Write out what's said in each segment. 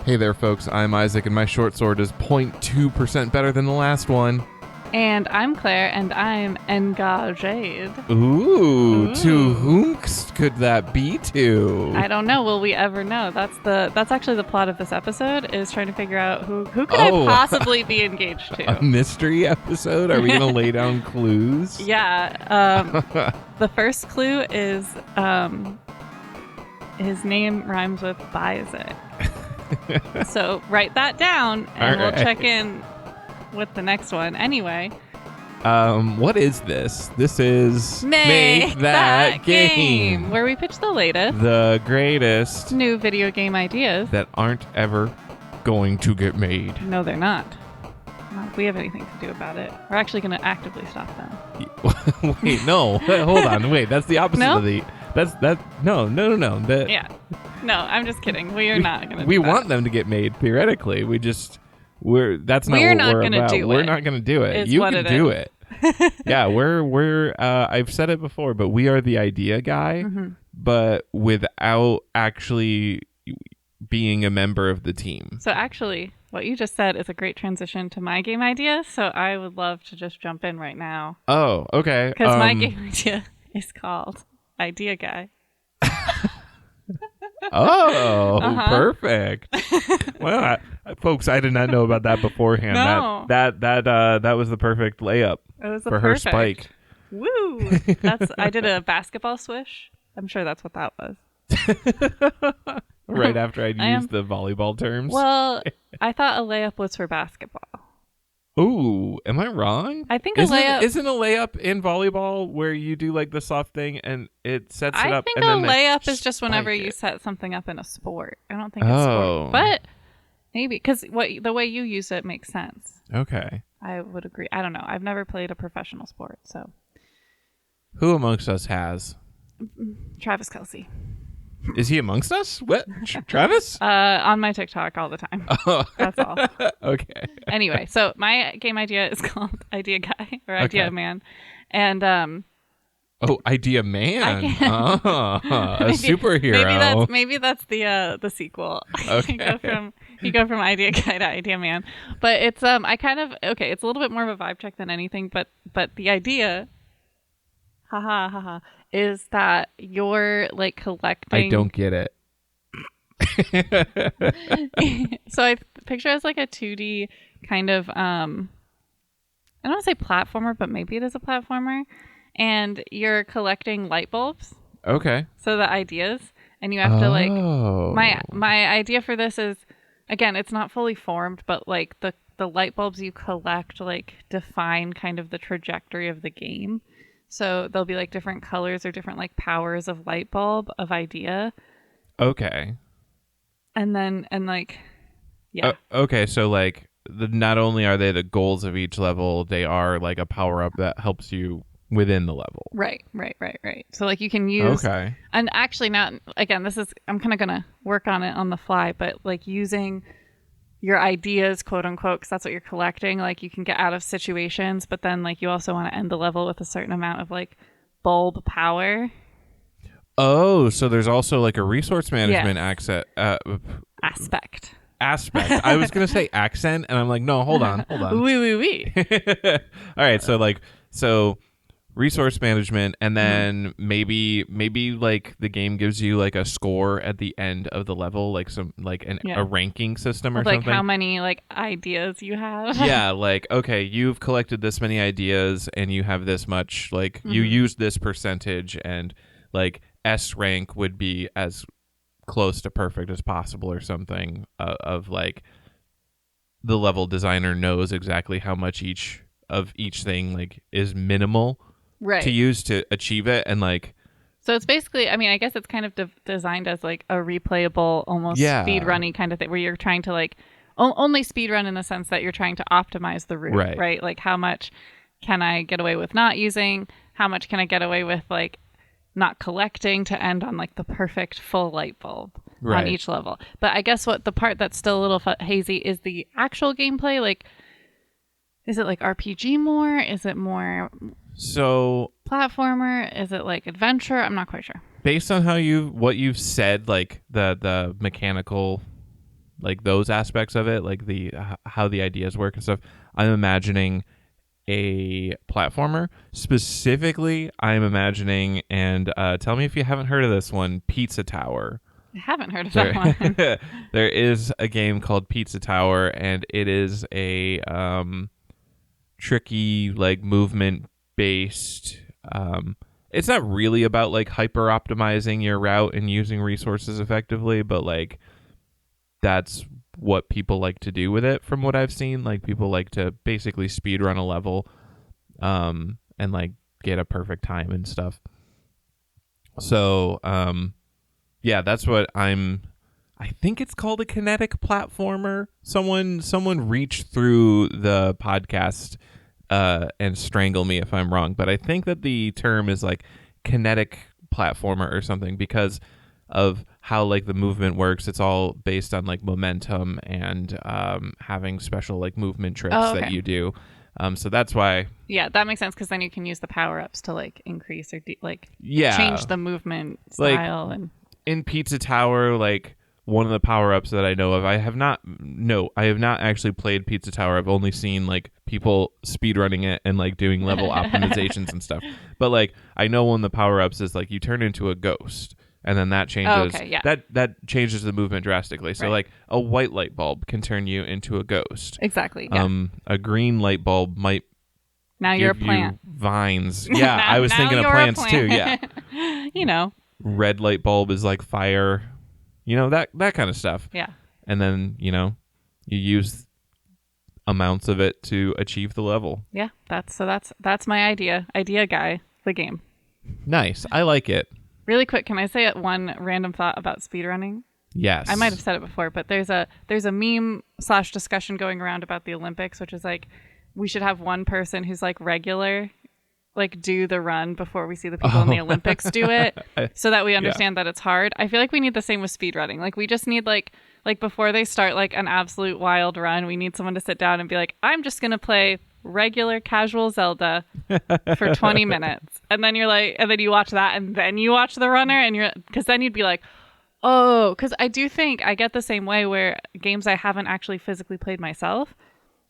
Hey there, folks. I'm Isaac, and my short sword is 0.2% better than the last one. And I'm Claire, and I'm engaged. Ooh, to whom could that be to? I don't know. Will we ever know? That's actually the plot of this episode, is trying to figure out who could I possibly be engaged to. A mystery episode? Are we going to lay down clues? Yeah. The first clue is his name rhymes with Isaac. So write that down, and we'll check in with the next one. Anyway. What is this? This is Make That Game, where we pitch the latest, the greatest new video game ideas that aren't ever going to get made. No, they're not. Not if we have anything to do about it. We're actually going to actively stop them. Wait, no. Hold on. Wait, that's the opposite of the... No. Yeah. No, I'm just kidding. We are not going to do We that. want them to get made, theoretically. That's not We're what not we're gonna about. do We're it. not going to do it. Is You what can it do is. it. Yeah, we're I've said it before, but we are the idea guy, but without actually being a member of the team. So actually, what you just said is a great transition to my game idea, so I would love to just jump in right now. Oh, okay. Because my game idea is called Idea Guy. Oh, perfect. Well, folks, I did not know about that beforehand. No. That was the perfect layup It was for her spike. Woo! I did a basketball swish. I'm sure that's what that was. Right after I'd used the volleyball terms. Well, I thought a layup was for basketball. Ooh, am I wrong? I think isn't a layup isn't a layup in volleyball where you do like the soft thing and it sets it I up. think and a then layup is just whenever spike you it. set something up in a sport. I don't think it's sport, but maybe because the way you use it makes sense. Okay. I would agree. I don't know. I've never played a professional sport, so. Who amongst us has? Travis Kelce. Is he amongst us? What? Travis? On my TikTok all the time. Oh. That's all. Okay. Anyway, so my game idea is called Idea Guy or Idea Man, and Idea Man. A maybe, superhero. Maybe that's the sequel. Okay. you go from Idea Guy to Idea Man, but it's it's a little bit more of a vibe check than anything, but the idea, is that you're like collecting. I don't get it. So I picture it as like a 2D kind of I don't want to say platformer, but maybe it is a platformer, and you're collecting light bulbs. Okay. So the ideas, and you have to like my idea for this is, again, it's not fully formed, but like the light bulbs you collect like define kind of the trajectory of the game. So there'll be like different colors or different like powers of light bulb of idea. Okay. Yeah. Okay, so like not only are they the goals of each level, they are like a power up that helps you within the level. Right. So like you can use. Okay. And actually, not again. I'm kind of gonna work on it on the fly, but like using your ideas, quote unquote, because that's what you're collecting. Like you can get out of situations, but then like you also want to end the level with a certain amount of like bulb power. Oh, so there's also like a resource management aspect. I was gonna say accent, and I'm like, no, hold on. Oui. All right, so resource management, and then maybe like the game gives you like a score at the end of the level, like a ranking system or like something. How many like ideas you have. Yeah, like, okay, you've collected this many ideas and you have this much, like you use this percentage, and like S rank would be as close to perfect as possible or something, of like the level designer knows exactly how much each thing like is minimal to use to achieve it. And like, so it's basically, I mean, I guess it's kind of designed as like a replayable, almost speed running kind of thing, where you're trying to like only speed run in the sense that you're trying to optimize the route, right? Like how much can I get away with not using? How much can I get away with like not collecting to end on like the perfect full light bulb on each level? But I guess what the part that's still a little hazy is the actual gameplay. Like, is it like RPG more? Is it more so platformer? Is it like adventure? I'm not quite sure. Based on what you've said, like the mechanical like those aspects of it, like the how the ideas work and stuff, I'm imagining a platformer. Specifically, I'm imagining, and tell me if you haven't heard of this one, Pizza Tower. I haven't heard of that one. There is a game called Pizza Tower, and it is a tricky, like, movement based. It's not really about like hyper optimizing your route and using resources effectively, but like that's what people like to do with it from what I've seen. Like people like to basically speed run a level and like get a perfect time and stuff. So yeah, that's what I think it's called a kinetic platformer. Someone reached through the podcast and strangle me if I'm wrong, but I think that the term is like kinetic platformer or something because of how like the movement works. It's all based on like momentum and having special like movement tricks that you do. So that's why. Yeah, that makes sense because then you can use the power-ups to like increase or change the movement style. Like, and in Pizza Tower, like one of the power-ups that I know of, I have not actually played Pizza Tower. I've only seen like people speedrunning it and like doing level optimizations and stuff. But like I know one of the power-ups is like you turn into a ghost. And then that changes that changes the movement drastically. So like a white light bulb can turn you into a ghost. Exactly. Yeah. A green light bulb might you're a plant. Vines. Yeah, I was thinking of plants too. Yeah. You know. Red light bulb is like fire. You know, that kind of stuff. Yeah. And then, you know, you use amounts of it to achieve the level. Yeah, that's my idea guy, the game. Nice. I like it. Really quick, can I say one random thought about speedrunning? Yes. I might have said it before, but there's a meme / discussion going around about the Olympics, which is like we should have one person who's like regular, like do the run before we see the people in the Olympics do it, so that we understand that it's hard. I feel like we need the same with speedrunning. Like we just need like before they start like an absolute wild run, we need someone to sit down and be like, I'm just gonna play regular casual Zelda for 20 minutes, and then you're like, and then you watch that, and then you watch the runner, and you're, because then you'd be like, oh, because I do think I get the same way where games I haven't actually physically played myself,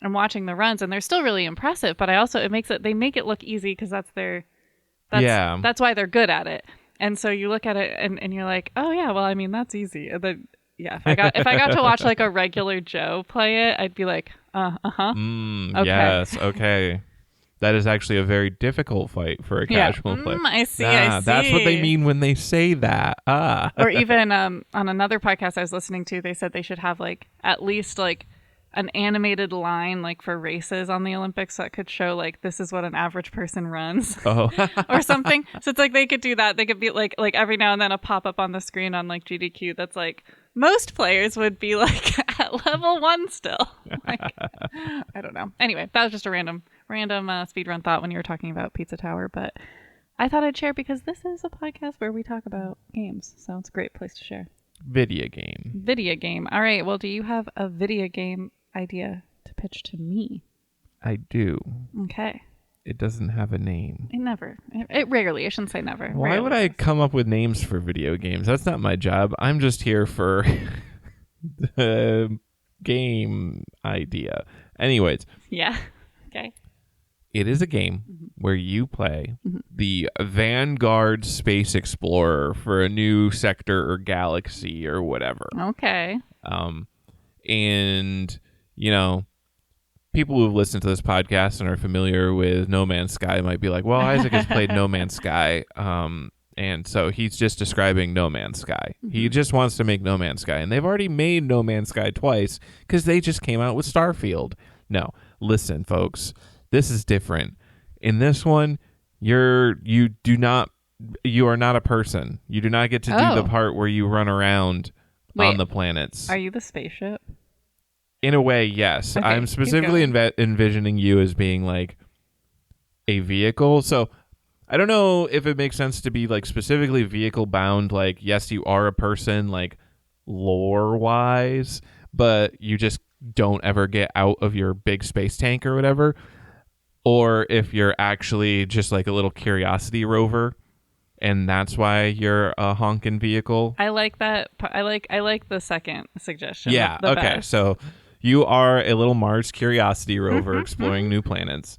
I'm watching the runs and they're still really impressive, but I also they make it look easy because that's why they're good at it. And so you look at it and you're like, oh yeah, well I mean that's easy. And then if I got to watch like a regular Joe play it, I'd be like, okay. Yes, okay. That is actually a very difficult fight for a casual player. I see. That's what they mean when they say that. Or even on another podcast I was listening to, they said they should have like at least like an animated line like for races on the Olympics that could show like this is what an average person runs or something. So it's like they could do that. They could be like every now and then a pop up on the screen on like GDQ that's like most players would be like at level 1 still. Like, I don't know. Anyway, that was just a random speedrun thought when you were talking about Pizza Tower, but I thought I'd share because this is a podcast where we talk about games, so it's a great place to share. Video game. All right. Well, do you have a video game idea to pitch to me? I do. Okay. It doesn't have a name. It rarely. I shouldn't say never. Why would I come up with names for video games? That's not my job. I'm just here for the game idea. Anyways. Yeah. Okay. It is a game where you play the Vanguard Space Explorer for a new sector or galaxy or whatever. Okay. And, you know, people who've listened to this podcast and are familiar with No Man's Sky might be like, well, Isaac has played No Man's Sky. And so he's just describing No Man's Sky. He just wants to make No Man's Sky. And they've already made No Man's Sky twice because they just came out with Starfield. No, listen, folks. This is different. In this one, you are not a person. You do not get to do the part where you run around on the planets. Are you the spaceship? In a way, yes. Okay, I'm specifically envisioning you as being like a vehicle. So I don't know if it makes sense to be like specifically vehicle bound. Like, yes, you are a person, like lore wise, but you just don't ever get out of your big space tank or whatever. Or if you're actually just like a little Curiosity Rover and that's why you're a honking vehicle. I like that. I like the second suggestion. Yeah. The Okay. best. So you are a little Mars Curiosity Rover exploring new planets.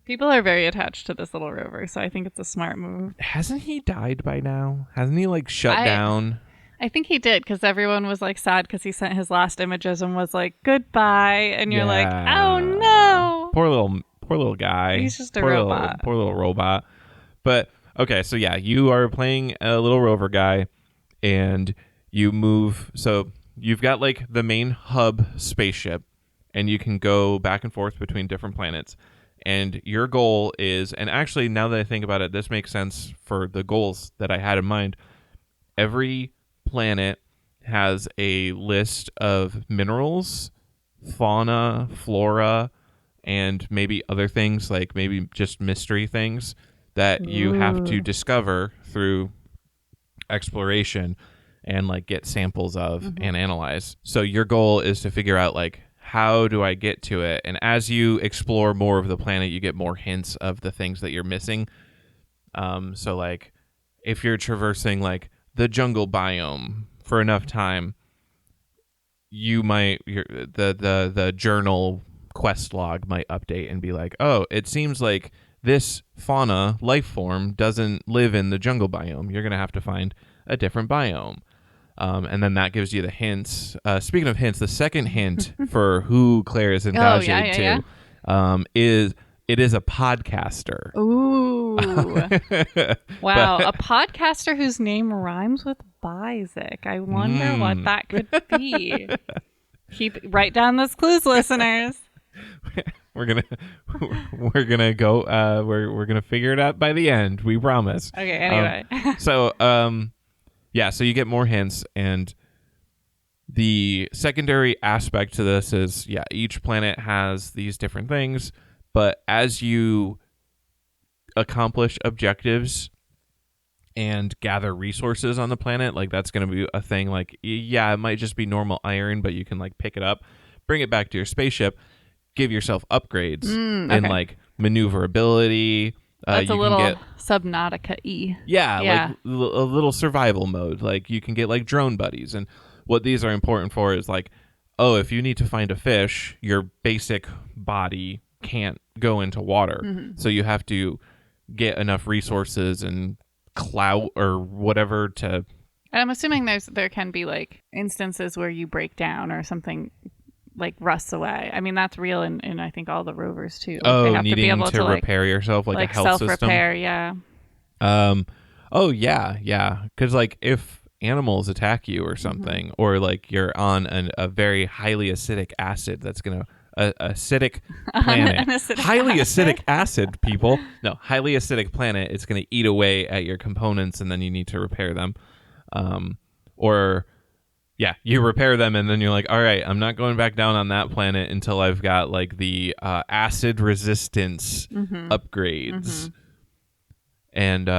People are very attached to this little rover, so I think it's a smart move. Hasn't he died by now? Hasn't he like shut down? I think he did, because everyone was like sad because he sent his last images and was like goodbye, and you're like, oh no, poor little guy. He's just a robot. Poor little robot. But okay, so yeah, you are playing a little rover guy, and you move. So you've got like the main hub spaceship, and you can go back and forth between different planets. And your goal is, and actually now that I think about it, this makes sense for the goals that I had in mind. Every planet has a list of minerals, fauna, flora, and maybe other things, like maybe just mystery things that you have to discover through exploration and like get samples of and analyze. So your goal is to figure out like, how do I get to it? And as you explore more of the planet, you get more hints of the things that you're missing. So like if you're traversing like the jungle biome for enough time, you might the journal quest log might update and be like, oh, it seems like this fauna life form doesn't live in the jungle biome. You're gonna have to find a different biome. And then that gives you the hints. Speaking of hints, the second hint for who Claire is engaged to is it is a podcaster. Ooh. Wow. A podcaster whose name rhymes with Isaac. I wonder what that could be. Write down those clues, listeners. We're gonna go. We're gonna figure it out by the end. We promise. Okay. Anyway. Yeah, so you get more hints, and the secondary aspect to this is, yeah, each planet has these different things, but as you accomplish objectives and gather resources on the planet, like that's going to be a thing, like, yeah, it might just be normal iron, but you can like pick it up, bring it back to your spaceship, give yourself upgrades and like maneuverability. That's a little Subnautica-y. Yeah, like a little survival mode. Like you can get like drone buddies. And what these are important for is like, oh, if you need to find a fish, your basic body can't go into water. So you have to get enough resources and clout or whatever to... And I'm assuming there can be like instances where you break down or something like rusts away. I mean, that's real in I think all the rovers too. Like, oh, they have needing to be able to repair yourself, like a health self-repair, system. Yeah. Oh yeah. Because like if animals attack you or something, or like you're on a very highly acidic acid, that's gonna acidic planet, highly acidic acid, people. No, highly acidic planet. It's gonna eat away at your components, and then you need to repair them. Or yeah, you repair them, and then you're like, all right, I'm not going back down on that planet until I've got like the acid resistance upgrades. And did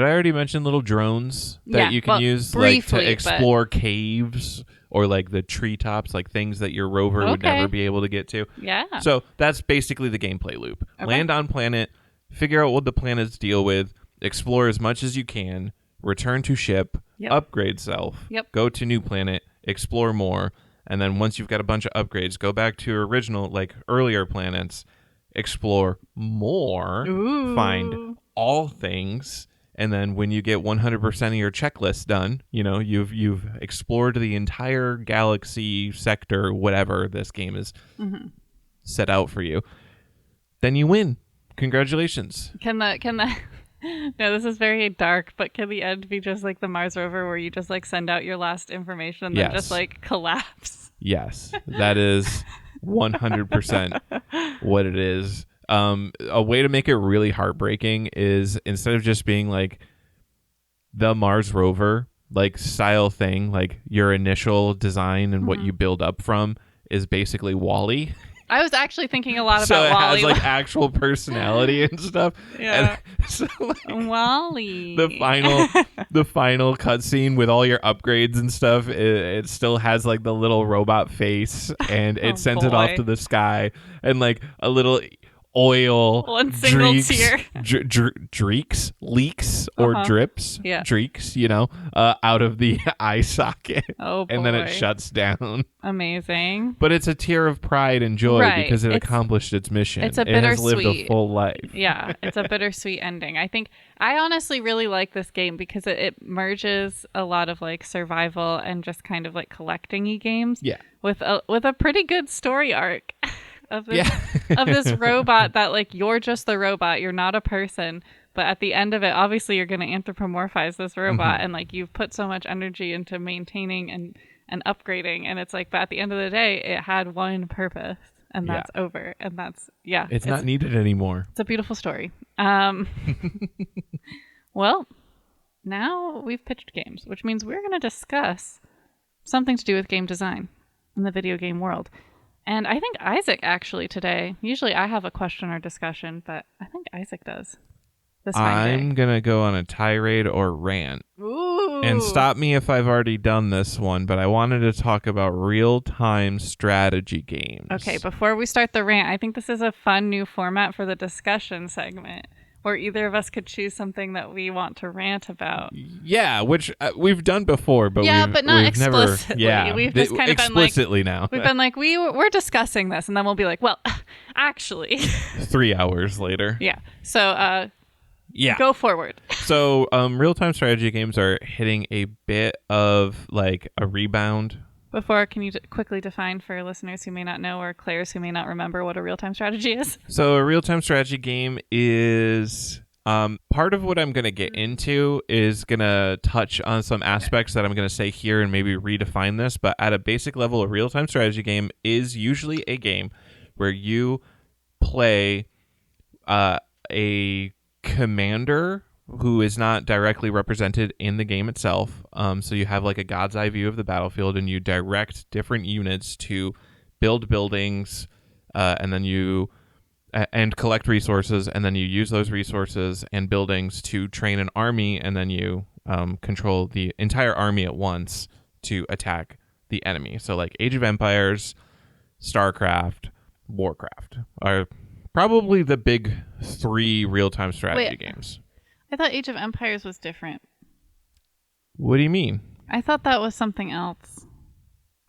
I already mention little drones that you can use briefly, like to explore caves or like the treetops, like things that your rover would never be able to get to? Yeah. So that's basically the gameplay loop. Okay. Land on planet, figure out what the planets deal with, explore as much as you can, return to ship, upgrade self, go to new planet, explore more, and then once you've got a bunch of upgrades, go back to your original, like earlier planets, explore more, find all things, and then when you get 100% of your checklist done, you know, you've explored the entire galaxy sector, whatever this game is set out for you, then you win. Congratulations. Can the no, this is very dark, but can the end be just like the Mars rover where you just like send out your last information and then just like collapse? Yes, that is 100% what it is. A way to make it really heartbreaking is instead of just being like the Mars rover like style thing, like your initial design and what you build up from is basically WALL-E. I was actually thinking a lot about WALL-E. WALL-E. So it has like actual personality and stuff. Yeah. And so, like, WALL-E. The final cutscene with all your upgrades and stuff, it still has like the little robot face, and it sends it off to the sky, and like a little oil one single tier dreaks, leaks, or drips, dreaks, out of the eye socket. Oh, boy. And then it shuts down. Amazing. But it's a tear of pride and joy because it accomplished its mission. It's a bittersweet. It has lived a full life. Yeah, it's a bittersweet ending. I think I honestly really like this game because it merges a lot of like survival and just kind of like collecting-y games. Yeah. With a pretty good story arc. Of this robot that like you're just the robot, you're not a person, but at the end of it obviously you're going to anthropomorphize this robot, and like you've put so much energy into maintaining and upgrading, and it's like, but at the end of the day it had one purpose, and that's over, and that's it's not needed anymore. It's a beautiful story. Well, now we've pitched games, which means we're going to discuss something to do with game design in the video game world. And I think Isaac actually today, usually I have a question or discussion, but I think Isaac does. I'm going to go on a tirade or rant. Ooh. And stop me if I've already done this one, but I wanted to talk about real-time strategy games. Okay, before we start the rant, I think this is a fun new format for the discussion segment, where either of us could choose something that we want to rant about. Yeah, which we've done before, but but not explicitly. Never, we've just kind of explicitly been like, now. We've been like, we're discussing this, and then we'll be like, well, actually. 3 hours later. Yeah. So, go forward. So, real-time strategy games are hitting a bit of like a rebound. Before, can you quickly define for listeners who may not know, or players who may not remember, what a real-time strategy is? So a real-time strategy game is part of what I'm going to get into is going to touch on some aspects that I'm going to say here and maybe redefine this. But at a basic level, a real-time strategy game is usually a game where you play a commander who is not directly represented in the game itself. So you have like a god's eye view of the battlefield, and you direct different units to build buildings, and then you and collect resources, and then you use those resources and buildings to train an army, and then you control the entire army at once to attack the enemy. So like Age of Empires, StarCraft, Warcraft are probably the big 3 real-time strategy games. I thought Age of Empires was different. What do you mean? I thought that was something else.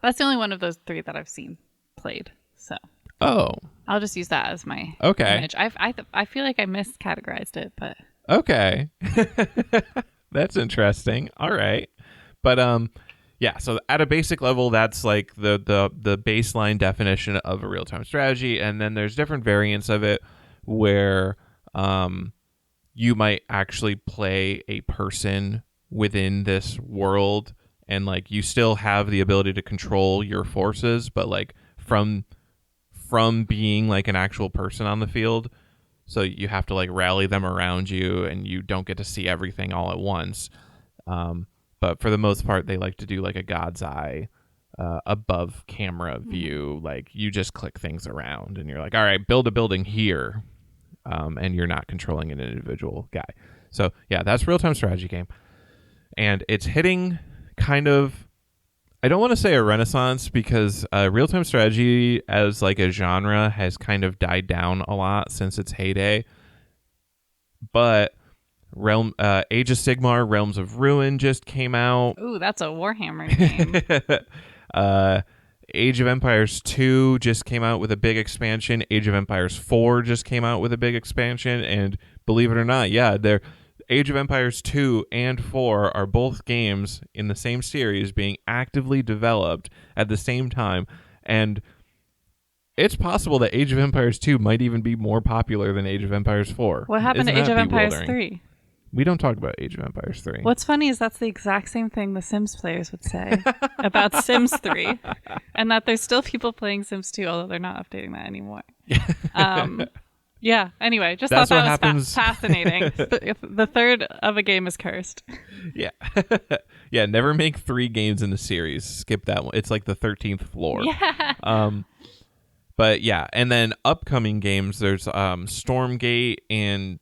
That's the only one of those 3 that I've seen played. So. Oh. I'll just use that as my image. I feel like I miscategorized it, but. Okay. That's interesting. All right. But so at a basic level, that's like the baseline definition of a real-time strategy, and then there's different variants of it where you might actually play a person within this world, and like you still have the ability to control your forces, but like from being like an actual person on the field. So you have to like rally them around you, and you don't get to see everything all at once. But for the most part, they like to do like a god's eye above camera view. Like you just click things around, and you're like, all right, build a building here. And you're not controlling an individual guy. So yeah, that's real-time strategy game. And it's hitting kind of, I don't want to say a renaissance, because real-time strategy as like a genre has kind of died down a lot since its heyday. But Age of Sigmar, Realms of Ruin just came out. Ooh, that's a Warhammer game. Age of Empires 2 just came out with a big expansion. Age of Empires 4 just came out with a big expansion. And believe it or not, they're Age of Empires 2 and 4 are both games in the same series being actively developed at the same time. And it's possible that Age of Empires 2 might even be more popular than Age of Empires 4. What happened to Age of Empires 3? We don't talk about Age of Empires 3. What's funny is that's the exact same thing the Sims players would say about Sims 3, and that there's still people playing Sims 2, although they're not updating that anymore. Anyway, just that's thought that was fascinating. The third of a game is cursed. Yeah. Yeah, never make 3 games in the series. Skip that one. It's like the 13th floor. Yeah. But yeah, and then upcoming games, there's Stormgate and,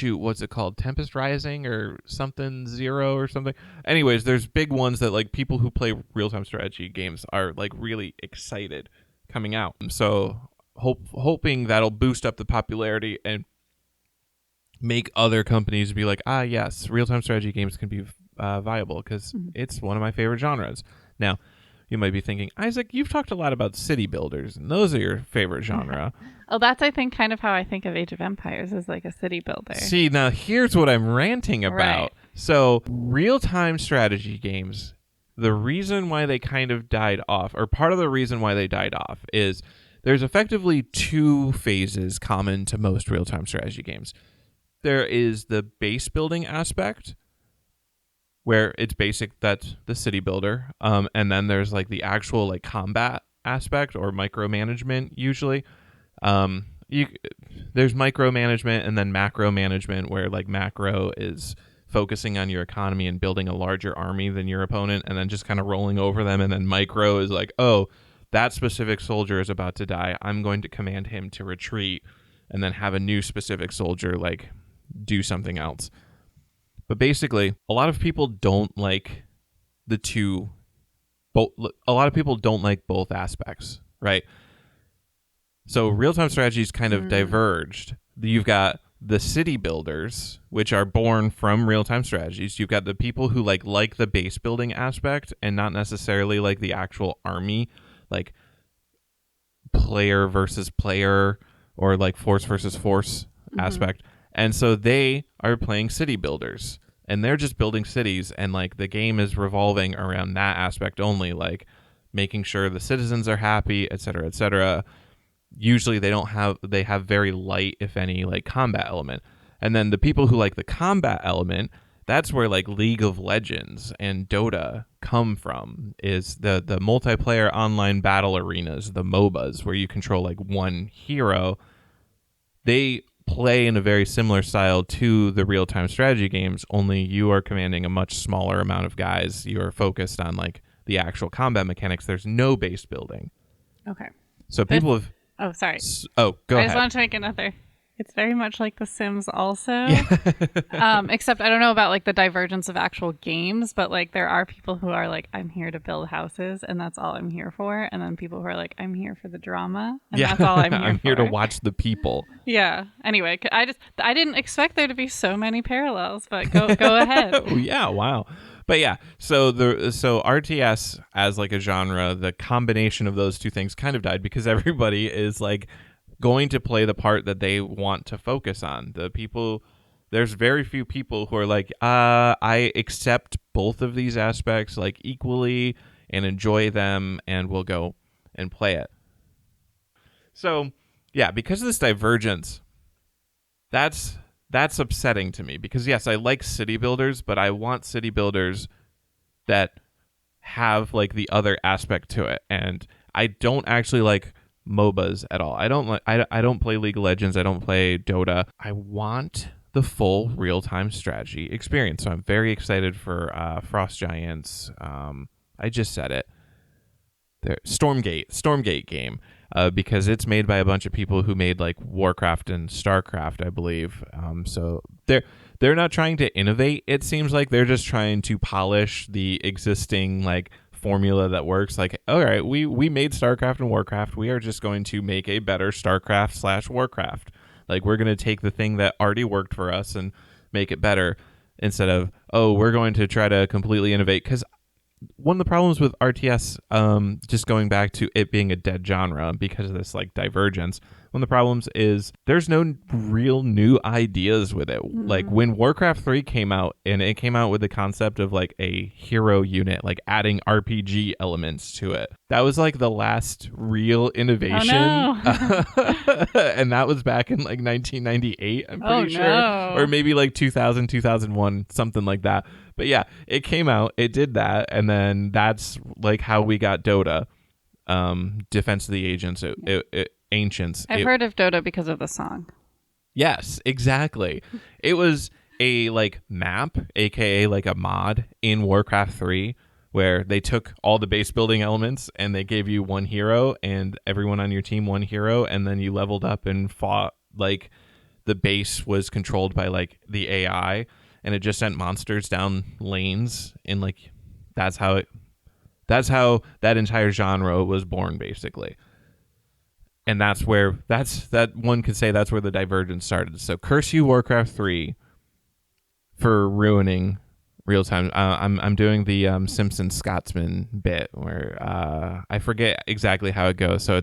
what's it called? Tempest Rising or something, Zero or something. Anyways, there's big ones that like people who play real-time strategy games are like really excited coming out. So hoping that'll boost up the popularity and make other companies be like, yes, real-time strategy games can be viable because it's one of my favorite genres. Now, you might be thinking, Isaac, you've talked a lot about city builders, and those are your favorite genre. Oh, that's, I think, kind of how I think of Age of Empires as like a city builder. See, now here's what I'm ranting about. Right. So, real-time strategy games, the reason why they kind of died off, or part of the reason why they died off, is there's effectively two phases common to most real-time strategy games. There is the base building aspect, where it's basic, that's the city builder. And then there's like the actual like combat aspect or micromanagement usually. There's micromanagement and then macro management, where like macro is focusing on your economy and building a larger army than your opponent and then just kind of rolling over them. And then micro is like, oh, that specific soldier is about to die. I'm going to command him to retreat and then have a new specific soldier like do something else. But basically, a lot of people don't like the two. A lot of people don't like both aspects, right? So real-time strategies kind of diverged. You've got the city builders, which are born from real-time strategies. You've got the people who like the base building aspect and not necessarily like the actual army, like player versus player or like force versus force aspect. And so they are playing city builders, and they're just building cities, and like the game is revolving around that aspect only, like making sure the citizens are happy, et cetera, et cetera. Usually they have very light, if any, like combat element. And then the people who like the combat element, that's where like League of Legends and Dota come from, is the multiplayer online battle arenas, the MOBAs, where you control like one hero. They play in a very similar style to the real-time strategy games, only you are commanding a much smaller amount of guys. You are focused on like the actual combat mechanics. There's no base building. Okay. So people have... Oh, sorry. Go ahead. I just want to make another. It's very much like The Sims also. Except I don't know about like the divergence of actual games, but like there are people who are like, I'm here to build houses and that's all I'm here for. And then people who are like, I'm here for the drama and that's all I'm here for. I'm here to watch the people. Yeah. Anyway, I didn't expect there to be so many parallels, but go ahead. Oh, yeah. Wow. But yeah, so RTS as like a genre, the combination of those two things kind of died because everybody is like going to play the part that they want to focus on. There's very few people who are like, I accept both of these aspects like equally and enjoy them and will go and play it. So yeah, because of this divergence, that's upsetting to me because yes, I like city builders, but I want city builders that have like the other aspect to it. And I don't actually like MOBAs at all. I don't play League of Legends. I don't play Dota. I want the full real-time strategy experience. So I'm very excited for Frost Giants. I just said it. Stormgate game. Because it's made by a bunch of people who made like Warcraft and Starcraft, I believe. So they're not trying to innovate. It seems like they're just trying to polish the existing like formula that works. Like, all right, we made Starcraft and Warcraft. We are just going to make a better Starcraft/Warcraft. Like we're going to take the thing that already worked for us and make it better instead of, oh, we're going to try to completely innovate. Because one of the problems with RTS, just going back to it being a dead genre because of this like divergence, one of the problems is there's no real new ideas with it. Like when Warcraft 3 came out, and it came out with the concept of like a hero unit, like adding RPG elements to it. That was like the last real innovation. Oh, no. And that was back in like 1998, I'm pretty sure. No. Or maybe like 2000, 2001, something like that. But yeah, it came out, it did that, and then that's like how we got Dota, Defense of the Ancients. I've heard of Dota because of the song. Yes, exactly. It was a like map, aka like a mod in Warcraft 3, where they took all the base building elements and they gave you one hero and everyone on your team one hero, and then you leveled up and fought. Like the base was controlled by like the AI. And it just sent monsters down lanes, and like that's how that entire genre was born, basically. And that one could say that's where the divergence started. So curse you, Warcraft 3, for ruining real time. I'm doing the Simpsons Scotsman bit where I forget exactly how it goes. So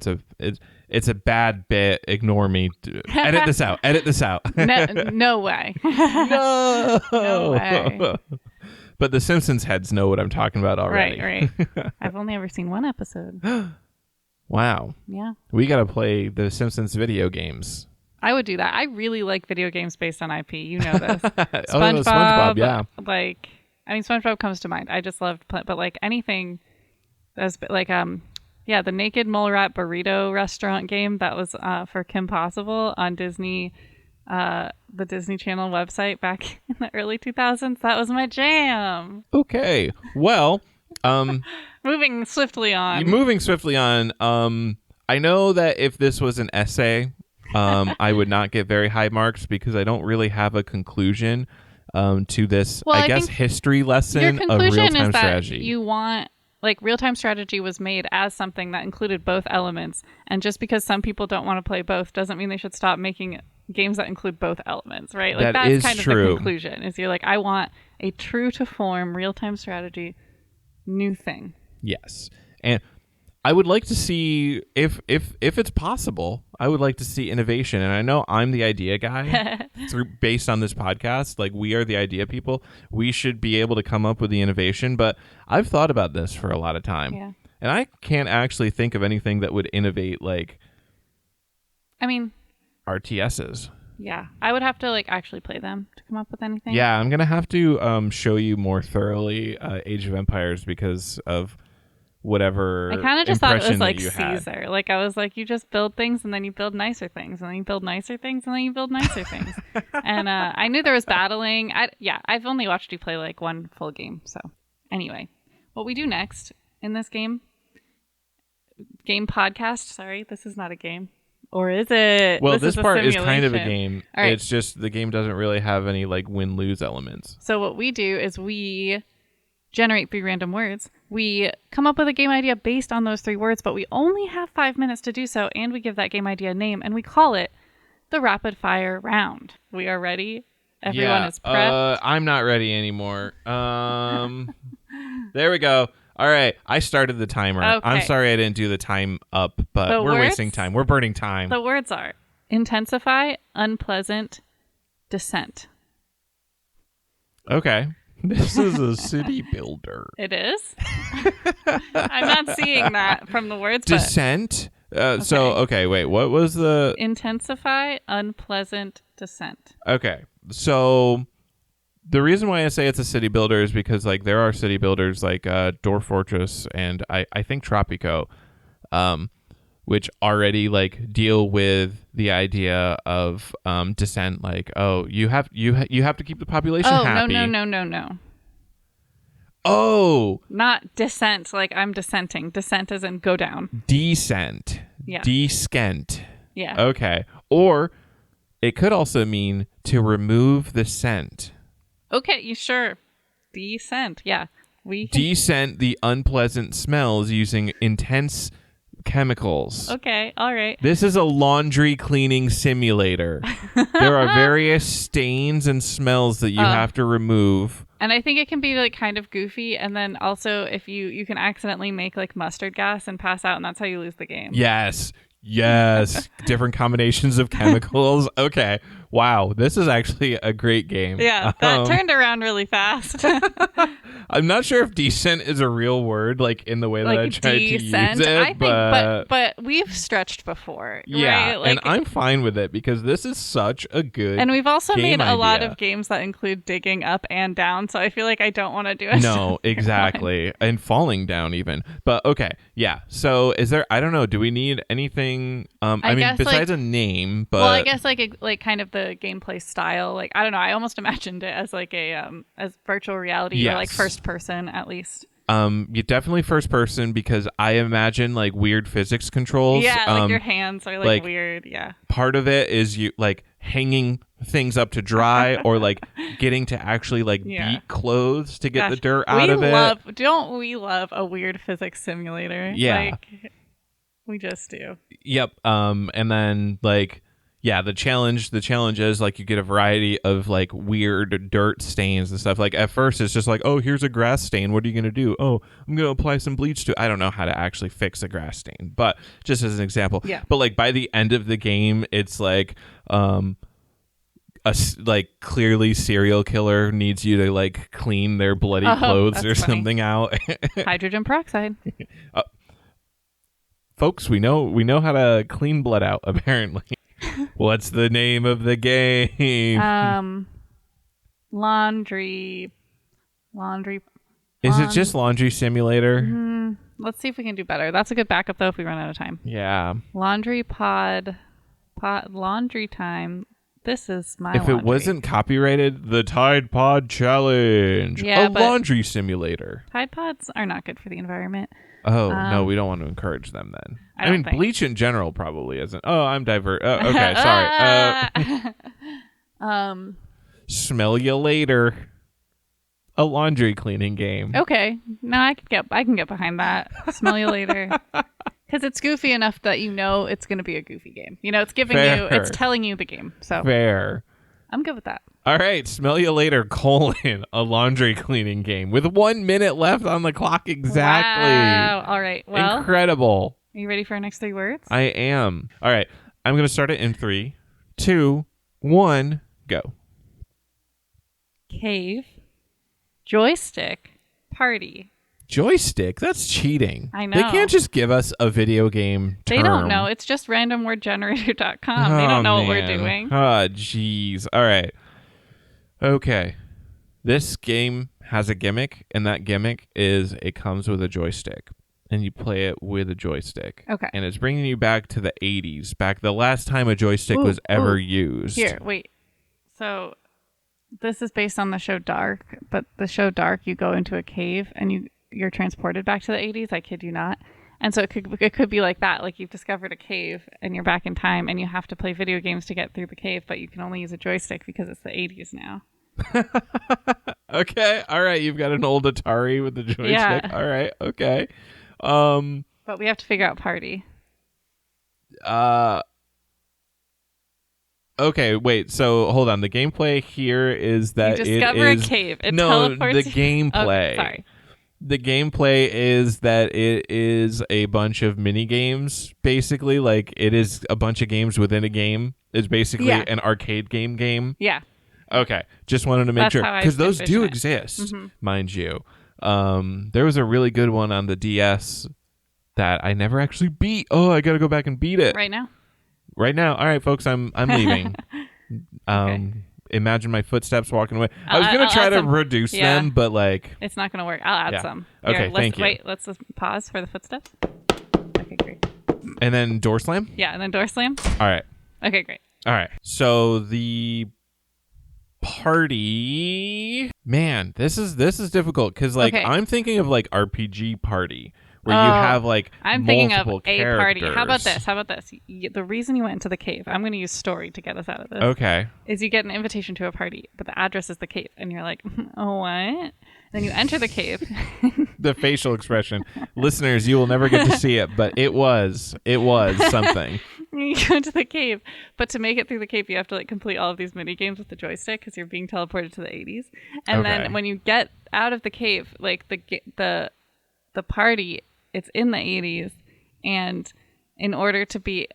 it's a bad bit. Ignore me. Edit this out. Edit this out. No way. No. No way. But the Simpsons heads know what I'm talking about already. Right. I've only ever seen one episode. Wow. Yeah. We got to play the Simpsons video games. I would do that. I really like video games based on IP. You know this. SpongeBob, yeah. Like, I mean, SpongeBob comes to mind. I just loved, but like anything that's like, the Naked Mole Rat Burrito restaurant game that was for Kim Possible on Disney, the Disney Channel website back in the early 2000s. That was my jam. Okay. Well, moving swiftly on. I know that if this was an essay, I would not get very high marks because I don't really have a conclusion to this, I guess, history lesson of real-time strategy. You want, like, real-time strategy was made as something that included both elements. And just because some people don't want to play both doesn't mean they should stop making games that include both elements, right? Like, that's kind of the conclusion, is you're like, I want a true-to-form real-time strategy new thing. Yes. And I would like to see, if it's possible, I would like to see innovation. And I know I'm the idea guy based on this podcast. Like, we are the idea people. We should be able to come up with the innovation. But I've thought about this for a lot of time. Yeah. And I can't actually think of anything that would innovate, like, RTSs. Yeah. I would have to, like, actually play them to come up with anything. Yeah, I'm going to have to show you more thoroughly Age of Empires because of whatever. I kind of just thought it was like Caesar. Had. Like, I was like, you just build things and then you build nicer things and then you build nicer things and then you build nicer things. And I knew there was battling. I've only watched you play like one full game. So anyway, what we do next in this game podcast. Sorry, this is not a game. Or is it? Well, this part is kind of a game. Right. It's just the game doesn't really have any like win-lose elements. So what we do is we generate 3 random words. We come up with a game idea based on those 3 words, but we only have 5 minutes to do so, and we give that game idea a name, and we call it the rapid fire round. We are ready. Everyone is prepped. I'm not ready anymore. There we go. All right, I started the timer. Okay. I'm sorry I didn't do the time up, but we're wasting time. We're burning time. The words are intensify, unpleasant, descent. Okay. This is a city builder. It is? I'm not seeing that from the words. Descent? Wait, what was the... Intensify, unpleasant, descent. Okay, so the reason why I say it's a city builder is because like there are city builders like Dwarf Fortress and I think Tropico, which already like deal with the idea of descent. Like, oh, you have to keep the population happy. No. Oh, not descent. Like I'm dissenting. Descent as in go down. Descent. Yeah. Descent. Yeah. Okay. Or it could also mean to remove the scent. Okay, you sure? Descent. Yeah. Descent the unpleasant smells using intense chemicals. Okay, all right. This is a laundry cleaning simulator. There are various stains and smells that you have to remove. And I think it can be like kind of goofy, and then also if you can accidentally make like mustard gas and pass out, and that's how you lose the game. Yes. Different combinations of chemicals. Okay. Wow, this is actually a great game. Yeah, that turned around really fast. I'm not sure if decent is a real word, like in the way that like I tried decent. to use it. I think, but we've stretched before. Yeah, right? Like, and I'm fine with it because this is such a good. And we've also made a lot of games that include digging up and down, so I feel like I don't want to do it. No, exactly, and falling down even. But okay, yeah. So is there? I don't know. Do we need anything? I mean, besides a name, but I guess like kind of the gameplay style. Like I don't know. I almost imagined it as like a as virtual reality or like first person at least. You definitely first person because I imagine like weird physics controls. Yeah, like your hands are like weird. Yeah. Part of it is you like hanging things up to dry or like getting to actually like beat clothes to get the dirt out of it. Don't we love a weird physics simulator? Yeah. We just do. Yep. And then like, yeah, the challenge is like you get a variety of like weird dirt stains and stuff. Like at first it's just like, oh, here's a grass stain. What are you going to do? Oh, I'm going to apply some bleach to it. I don't know how to actually fix a grass stain, but just as an example. Yeah. But like by the end of the game, it's like, like clearly serial killer needs you to like clean their bloody clothes or funny. something out. Hydrogen peroxide. Folks, we know how to clean blood out, apparently. What's the name of the game? Laundry. Is it just Laundry Simulator? Let's see if we can do better. That's a good backup, though, if we run out of time. Yeah. Laundry laundry time. This is my If laundry. it wasn't copyrighted, the Tide Pod Challenge. Yeah, laundry simulator. Tide Pods are not good for the environment. Oh, no, we don't want to encourage them then. I mean, think. bleach in general probably isn't. Oh, I'm divert. Oh, okay, sorry. Smell you later. A laundry cleaning game. Okay. No, I can get behind that. Smell you later. Because it's goofy enough that you know it's going to be a goofy game. You know, it's giving you, it's telling you the game. So fair. I'm good with that. All right, Smell You Later, a laundry cleaning game with 1 minute left on the clock exactly. Wow. All right. Well. Incredible. Are you ready for our next 3 words? I am. All right. I'm going to start it in 3, 2, 1, go. Cave. Joystick. Party. Joystick? That's cheating. I know. They can't just give us a video game term. They don't know. It's just randomwordgenerator.com. They don't know what we're doing. Oh, jeez. All right. Okay. This game has a gimmick, and that gimmick is it comes with a joystick, and you play it with a joystick. Okay. And it's bringing you back to the 80s, back the last time a joystick was ever used. Here, wait. So this is based on the show Dark, but the show Dark, you go into a cave, and you're transported back to the 80s. I kid you not. And so it could be like that. Like you've discovered a cave and you're back in time and you have to play video games to get through the cave, but you can only use a joystick because it's the 80s now. Okay. All right. You've got an old Atari with the joystick. Yeah. All right. Okay. But we have to figure out party. Okay, wait. So hold on. The gameplay here is that you discover a cave. It teleports. The gameplay. Oh, sorry. The gameplay is that it is a bunch of mini games, basically. Like it is a bunch of games within a game. It's basically an arcade game. Yeah. Okay. Just wanted to make sure because those do exist, mind you. There was a really good one on the DS that I never actually beat. Oh, I got to go back and beat it right now. All right, folks, I'm leaving. Okay. Imagine my footsteps walking away. I was going to try to reduce them, but like... It's not going to work. I'll add some. Here, thank you. Wait, let's just pause for the footsteps. Okay, great. And then door slam? Yeah, and then door slam. All right. Okay, great. All right. So the party... Man, this is difficult because like I'm thinking of like RPG party. Where you have like I'm thinking of a characters. party. How about this? The reason you went into the cave, I'm going to use story to get us out of this. Okay. Is you get an invitation to a party, but the address is the cave. And you're like, oh, what? Then you enter the cave. The facial expression. Listeners, you will never get to see it, but it was something. You go into the cave. But to make it through the cave, you have to like complete all of these mini games with the joystick because you're being teleported to the 80s. And then when you get out of the cave, like the party, it's in the 80s, and in order to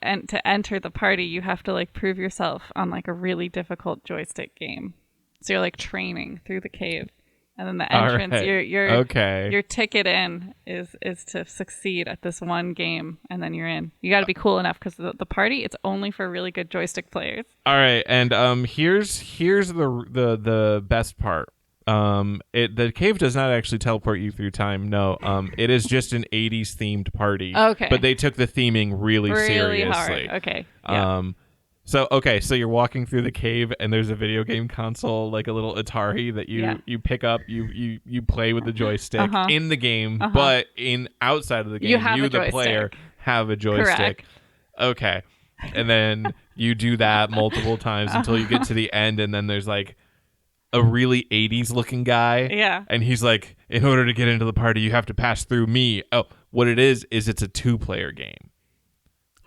enter the party, you have to like prove yourself on like a really difficult joystick game. So you're like training through the cave, and then the entrance, your ticket in is to succeed at this one game, and then you're in. You got to be cool enough because the party, it's only for really good joystick players. All right, and here's the best part. The cave does not actually teleport you through time. No, it is just an 80s themed party. Okay. But they took the theming really seriously. Hard. Okay. Yeah. So you're walking through the cave and there's a video game console, like a little Atari that you pick up, you play with the joystick in the game, but outside of the game, you the player have a joystick. Correct. Okay. And then you do that multiple times until you get to the end, and then there's like a really 80s looking guy. Yeah. And he's like, in order to get into the party, you have to pass through me. Oh, what it is it's a 2-player game.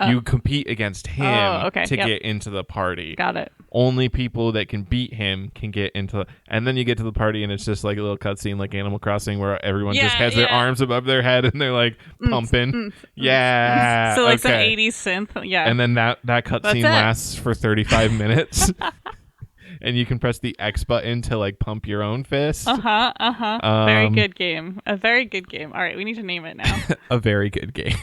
You compete against him to get into the party. Got it. Only people that can beat him can get into and then you get to the party and it's just like a little cutscene like Animal Crossing where everyone just has their arms above their head and they're like pumping. So like some 80s synth. Yeah. And then that cutscene lasts for 35 minutes. And you can press the X button to like pump your own fist. Very good game. A very good game. All right, we need to name it now. A very good game.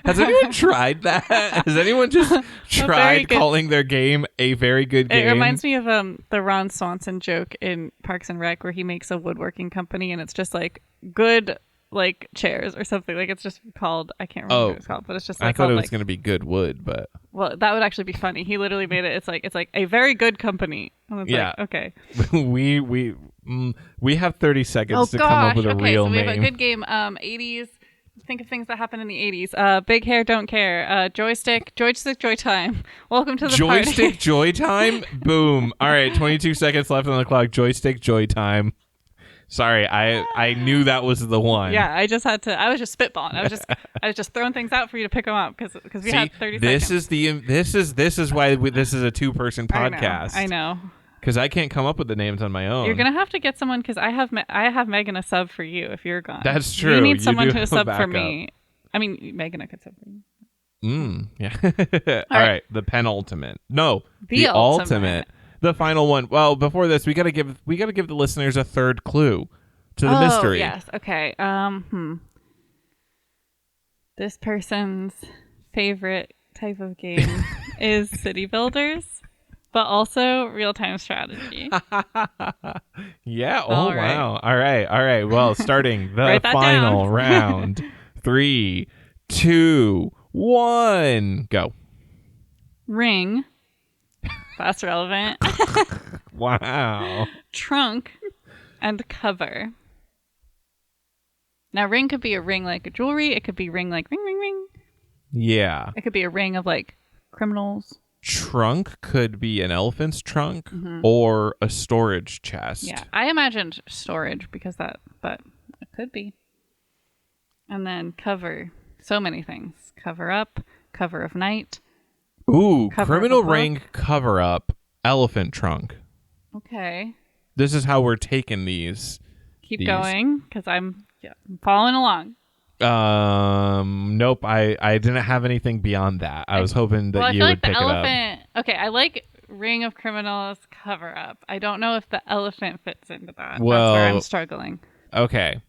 Has anyone tried that? Has anyone just tried calling their game a very good game? It reminds me of the Ron Swanson joke in Parks and Rec where he makes a woodworking company and it's just like good like chairs or something. Like it's just called, I can't remember what it's called, but it's just like I thought it was going to be good wood, but well, that would actually be funny. He literally made it. It's like a very good company. And it's like, okay. we have 30 seconds to come up with a real name. So we have a good game. 80s. Think of things that happened in the 80s. Big hair, don't care. Joystick Joytime. Welcome to the party. Joystick Joytime? Boom. All right, 22 seconds left on the clock. Joystick Joytime. Sorry, I knew that was the one. Yeah, I just had to. I was just spitballing. I was just throwing things out for you to pick them up because we had 30 seconds. This is why this is a 2-person podcast. I know. Because I can't come up with the names on my own. You're gonna have to get someone because I have Megan a sub for you if you're gone. That's true. You need someone to sub for me. I mean, Megan, I could sub for you. Yeah. All right. The penultimate. No. The ultimate. The final one. Well, before this, we gotta give the listeners a third clue to the mystery. Yes. Okay. This person's favorite type of game is City Builders, but also real-time strategy. Yeah. Oh, right. Wow. All right. Well, starting the final round. 3, 2, 1, go. Ring. That's relevant. Wow. Trunk and cover. Now, ring could be a ring like a jewelry. It could be ring like ring, ring, ring. Yeah. It could be a ring of like criminals. Trunk could be an elephant's trunk or a storage chest. Yeah, I imagined storage because but it could be. And then cover. So many things. Cover up, cover of night. Ooh, criminal ring, cover up, elephant trunk. Okay. This is how we're taking these. Keep going, because I'm following along. Nope. I didn't have anything beyond that. I was hoping that you would pick it up. Okay, I like ring of criminals, cover up. I don't know if the elephant fits into that. Well, that's where I'm struggling. Okay.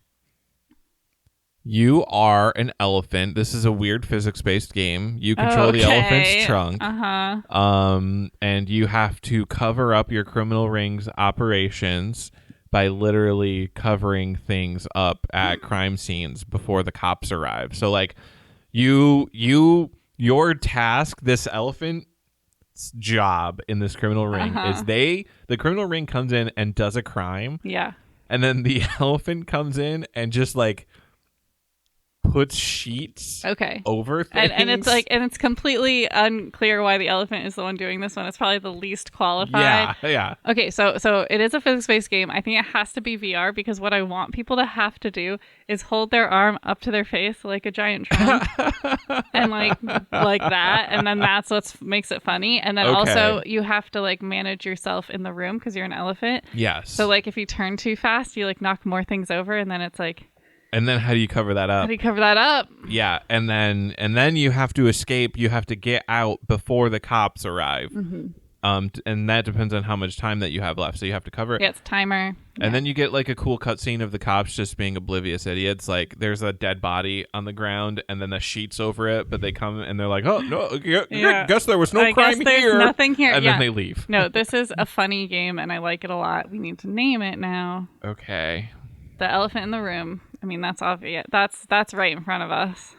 You are an elephant. This is a weird physics-based game. You control the elephant's trunk. And you have to cover up your criminal ring's operations by literally covering things up at crime scenes before the cops arrive. So like your task, this elephant's job in this criminal ring is the criminal ring comes in and does a crime. Yeah. And then the elephant comes in and just like puts sheets over things. And it's completely unclear why the elephant is the one doing this one. It's probably the least qualified. Yeah. Okay, so it is a physics-based game. I think it has to be VR because what I want people to have to do is hold their arm up to their face like a giant trunk and like that, and then that's what makes it funny. And then also you have to like manage yourself in the room because you're an elephant. Yes. So like if you turn too fast, you like knock more things over, and then it's like. And then how do you cover that up? Yeah, and then you have to escape. You have to get out before the cops arrive. And that depends on how much time that you have left. So you have to cover it. Yeah, it's timer. And then you get like a cool cutscene of the cops just being oblivious idiots. Like there's a dead body on the ground and then the sheets over it, but they come and they're like, oh no, guess there was no crime here. Nothing here. And then they leave. No, this is a funny game and I like it a lot. We need to name it now. Okay. The elephant in the room. I mean, that's obvious. That's right in front of us.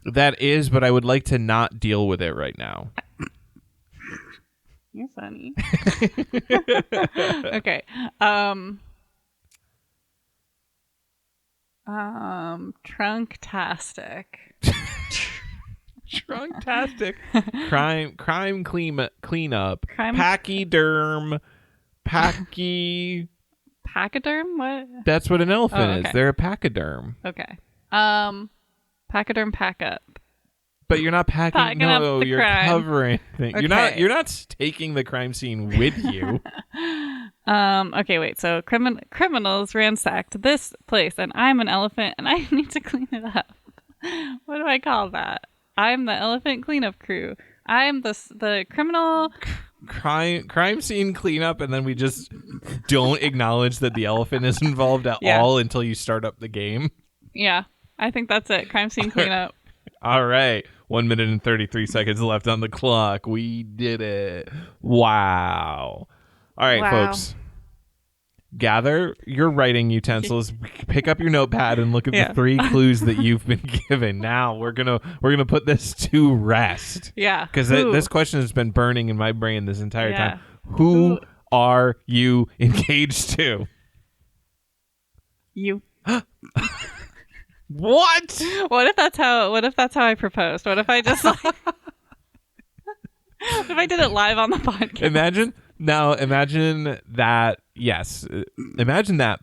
That is, but I would like to not deal with it right now. You're funny. Okay. Trunktastic. Trunktastic. Crime cleanup. Pachyderm. Pachyderm? What? That's what an elephant is. They're a pachyderm. Okay. Pachyderm pack up. But you're not packing. No, you're crime. Covering things. Okay. You're not taking the crime scene with you. Okay, wait. So criminals ransacked this place, and I'm an elephant, and I need to clean it up. What do I call that? I'm the elephant cleanup crew. I'm the criminal crime scene cleanup, and then we just don't acknowledge that the elephant is involved at all until you start up the game. Yeah, I think that's it. Crime scene cleanup. All right. 1 minute and 33 seconds left on the clock. We did it. Wow. All right, folks. Gather your writing utensils, pick up your notepad, and look at the 3 clues that you've been given. Now we're gonna put this to rest. Yeah. Because this question has been burning in my brain this entire time. Who are you engaged to? You. What? What if that's how I proposed? What if I just what if I did it live on the podcast? Imagine that. Yes. Imagine that.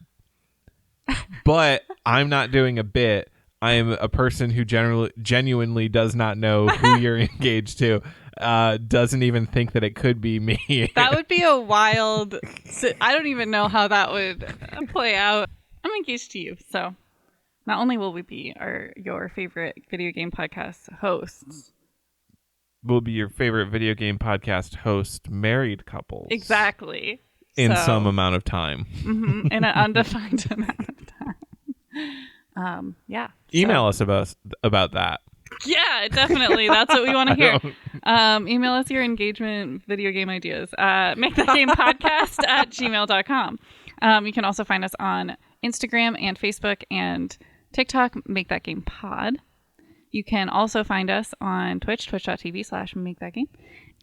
But I'm not doing a bit. I am a person who genuinely does not know who you're engaged to. Doesn't even think that it could be me. That would be a wild. I don't even know how that would play out. I'm engaged to you, so not only will we be your favorite video game podcast hosts, we'll be your favorite video game podcast host married couples. Exactly. In some amount of time. Mm-hmm, in an undefined amount of time. Yeah. Email us about that. Yeah, definitely. That's what we want to hear. Email us your engagement video game ideas. MakeThatGamePodcast@gmail.com. You can also find us on Instagram and Facebook and TikTok, Make That Game Pod. You can also find us on Twitch, twitch.tv/MakeThatGame.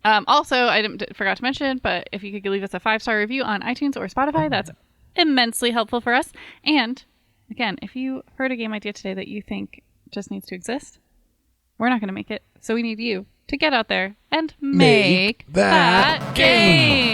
Also, I forgot to mention, but if you could leave us a 5-star review on iTunes or Spotify, that's immensely helpful for us. And again, if you heard a game idea today that you think just needs to exist, we're not going to make it. So we need you to get out there and make that game.